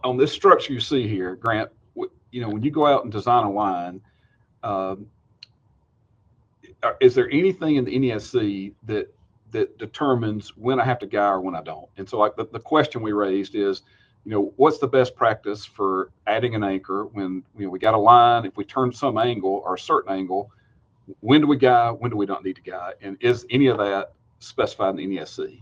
on this structure you see here, Grant, when you go out and design a line, um, is there anything in the NESC that determines when I have to guy or when I don't? And so, like the question we raised is, what's the best practice for adding an anchor when we got a line? If we turn some angle or a certain angle, when do we guy? When do we not need to guy? And is any of that specified in the NESC?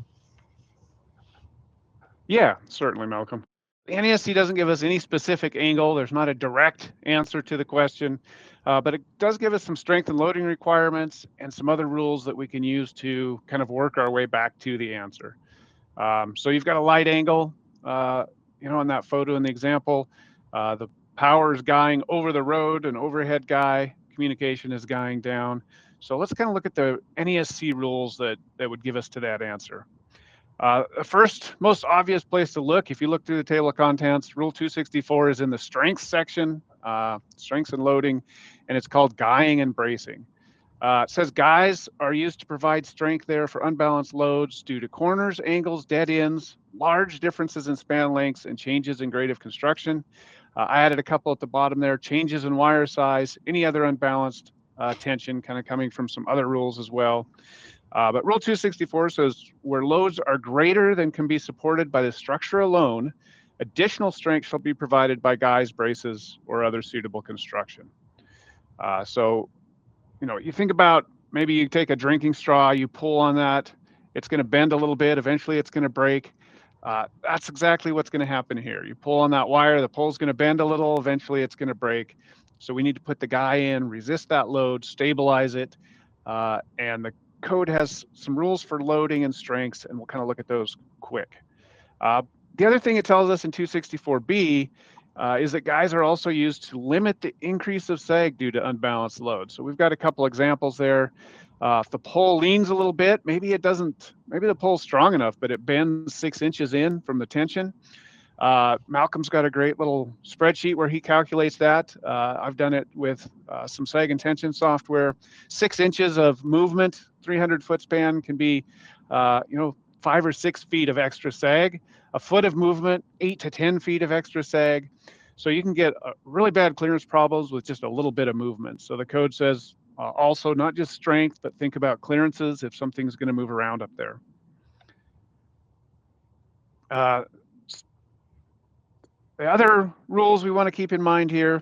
Yeah, certainly, Malcolm. The NESC doesn't give us any specific angle. There's not a direct answer to the question, but it does give us some strength and loading requirements and some other rules that we can use to kind of work our way back to the answer. So you've got a light angle, in that photo in the example. The power is guying over the road, an overhead guy. Communication is guying down. So let's kind of look at the NESC rules that would give us to that answer. The first, most obvious place to look, if you look through the table of contents, Rule 264 is in the strengths section, strengths and loading, and it's called guying and bracing. It says guys are used to provide strength there for unbalanced loads due to corners, angles, dead ends, large differences in span lengths, and changes in grade of construction. I added a couple at the bottom there, changes in wire size, any other unbalanced tension kind of coming from some other rules as well. But Rule 264 says where loads are greater than can be supported by the structure alone, additional strength shall be provided by guys, braces, or other suitable construction. So you think about maybe you take a drinking straw, you pull on that, it's going to bend a little bit, eventually it's going to break. That's exactly what's going to happen here. You pull on that wire, the pole's going to bend a little, eventually it's going to break. So we need to put the guy in, resist that load, stabilize it, and the code has some rules for loading and strengths, and we'll kind of look at those quick. The other thing it tells us in 264B is that guys are also used to limit the increase of sag due to unbalanced load. So we've got a couple examples there. If the pole leans a little bit, maybe the pole's strong enough, but it bends 6 inches in from the tension. Malcolm's got a great little spreadsheet where he calculates that. I've done it with some sag and tension software. 6 inches of movement, 300-foot span can be, 5 or 6 feet of extra sag. A foot of movement, 8 to 10 feet of extra sag. So you can get really bad clearance problems with just a little bit of movement. So the code says also not just strength, but think about clearances if something's going to move around up there. The other rules we want to keep in mind here,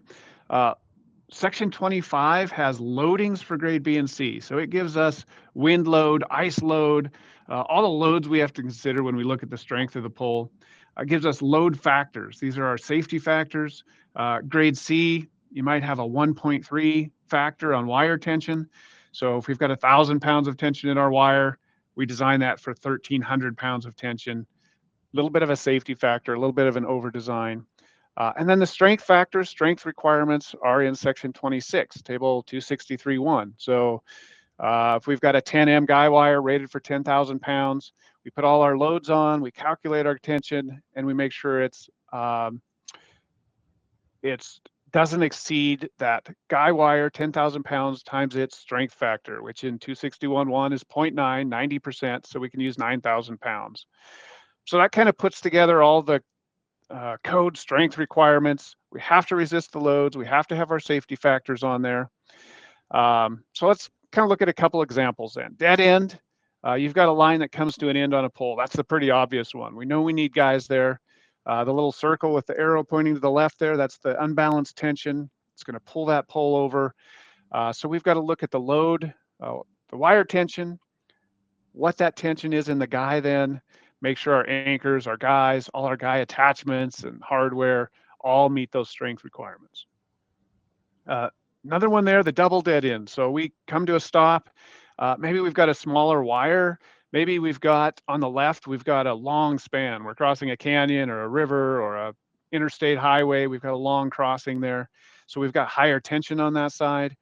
Section 25 has loadings for grade B and C. So it gives us wind load, ice load, all the loads we have to consider when we look at the strength of the pole. It gives us load factors. These are our safety factors. Grade C, you might have a 1.3 factor on wire tension. So if we've got 1,000 pounds of tension in our wire, we design that for 1,300 pounds of tension. A little bit of a safety factor, a little bit of an over design. And then the strength factors, strength requirements are in section 26, table 263.1. So if we've got a 10M guy wire rated for 10,000 pounds, we put all our loads on, we calculate our tension, and we make sure it doesn't exceed that guy wire 10,000 pounds times its strength factor, which in 261.1 is 0.9, 90%, so we can use 9,000 pounds. So that kind of puts together all the code strength requirements. We have to resist the loads. We have to have our safety factors on there. So let's kind of look at a couple examples then. Dead end, you've got a line that comes to an end on a pole. That's the pretty obvious one. We know we need guys there. The little circle with the arrow pointing to the left there, that's the unbalanced tension. It's going to pull that pole over. So we've got to look at the load, the wire tension, what that tension is in the guy then, make sure our anchors, our guys, all our guy attachments and hardware all meet those strength requirements. Another one there, the double dead end. So we come to a stop. Maybe we've got a smaller wire. Maybe we've got on the left, we've got a long span. We're crossing a canyon or a river or a interstate highway. We've got a long crossing there. So we've got higher tension on that side.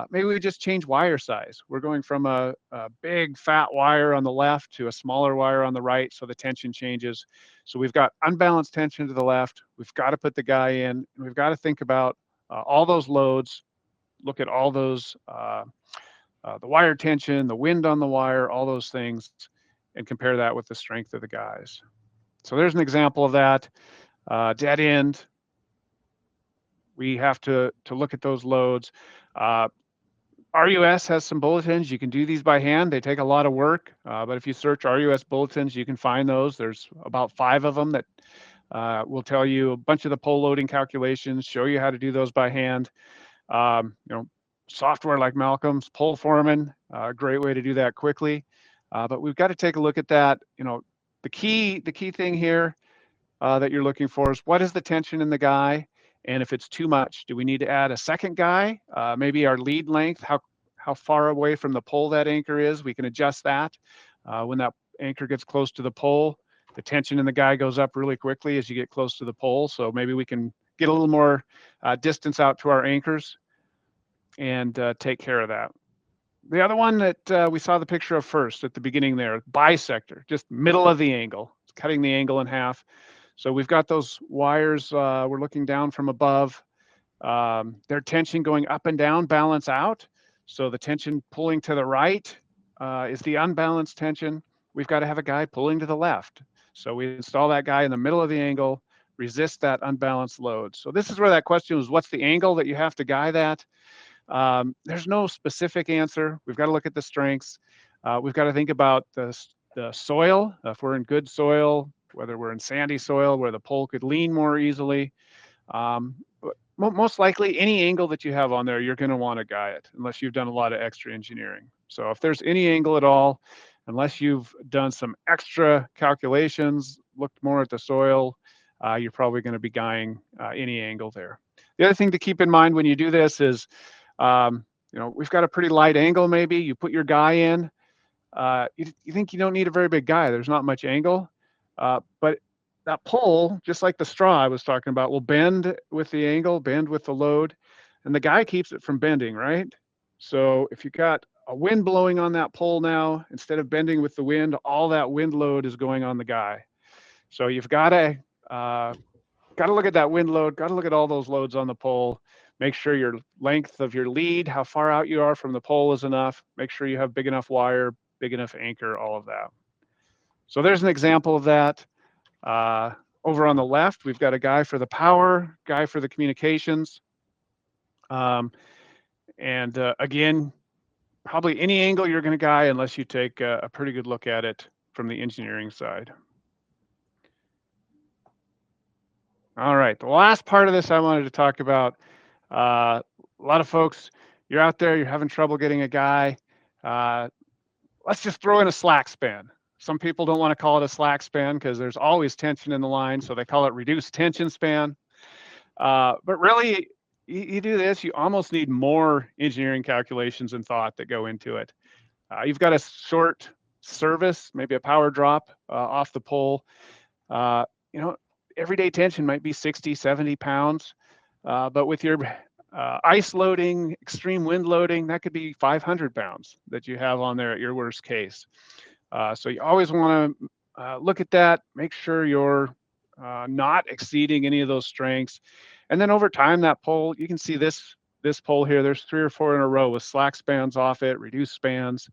Maybe we just change wire size. We're going from a big fat wire on the left to a smaller wire on the right, so the tension changes. So we've got unbalanced tension to the left. We've got to put the guy in, and we've got to think about all those loads, look at all those, the wire tension, the wind on the wire, all those things, and compare that with the strength of the guys. So there's an example of that. dead end. We have to look at those loads. RUS has some bulletins. You can do these by hand. They take a lot of work, but if you search RUS bulletins, you can find those. There's about 5 of them that will tell you a bunch of the pole loading calculations, show you how to do those by hand. Software like Malcolm's Pole Foreman, a great way to do that quickly. But we've got to take a look at that. The key thing here that you're looking for is what is the tension in the guy, and if it's too much, do we need to add a second guy? Maybe our lead length, how far away from the pole that anchor is, we can adjust that. When that anchor gets close to the pole, the tension in the guy goes up really quickly as you get close to the pole. So maybe we can get a little more distance out to our anchors and take care of that. The other one that we saw the picture of first at the beginning there, bisector, just middle of the angle, it's cutting the angle in half. So we've got those wires, we're looking down from above. Their tension going up and down balance out. So the tension pulling to the right is the unbalanced tension. We've got to have a guy pulling to the left. So we install that guy in the middle of the angle, resist that unbalanced load. So this is where that question was, what's the angle that you have to guy that? There's no specific answer. We've got to look at the strengths. We've got to think about the soil. If we're in good soil, whether we're in sandy soil where the pole could lean more easily. Most likely any angle that you have on there, you're going to want to guy it unless you've done a lot of extra engineering. So if there's any angle at all, unless you've done some extra calculations, looked more at the soil, you're probably going to be guying any angle there. The other thing to keep in mind when you do this is, we've got a pretty light angle maybe. You put your guy in. You think you don't need a very big guy. There's not much angle. But that pole, just like the straw I was talking about, will bend with the angle, bend with the load, and the guy keeps it from bending, right? So if you've got a wind blowing on that pole now, instead of bending with the wind, all that wind load is going on the guy. So you've got to look at that wind load, got to look at all those loads on the pole, make sure your length of your lead, how far out you are from the pole is enough, make sure you have big enough wire, big enough anchor, all of that. So there's an example of that. Over on the left, we've got a guy for the power, guy for the communications. Again, probably any angle you're going to guy unless you take a pretty good look at it from the engineering side. All right, the last part of this I wanted to talk about, a lot of folks, you're out there, you're having trouble getting a guy. Let's just throw in a slack span. Some people don't want to call it a slack span because there's always tension in the line, so they call it reduced tension span. But really, you do this, you almost need more engineering calculations and thought that go into it. You've got a short service, maybe a power drop off the pole. Everyday tension might be 60, 70 pounds, but with your ice loading, extreme wind loading, that could be 500 pounds that you have on there at your worst case. So you always want to look at that, make sure you're not exceeding any of those strengths. And then over time, that pole, you can see this pole here, there's 3 or 4 in a row with slack spans off it, reduced spans.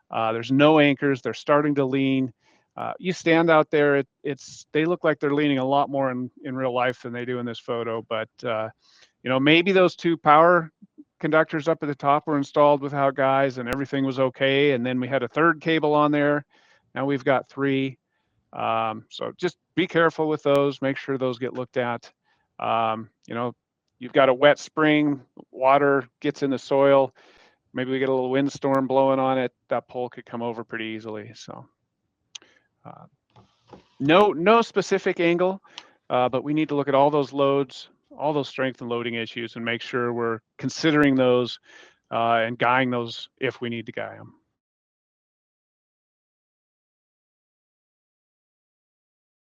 There's no anchors, they're starting to lean. You stand out there, they look like they're leaning a lot more in real life than they do in this photo, but maybe those 2 power conductors up at the top were installed without guys and everything was okay, and then we had a 3rd cable on there. Now we've got 3. So just be careful with those, make sure those get looked at. You've got a wet spring, water gets in the soil, maybe we get a little windstorm blowing on it, that pole could come over pretty easily. So no specific angle, but we need to look at all those loads, all those strength and loading issues, and make sure we're considering those and guying those if we need to guy them.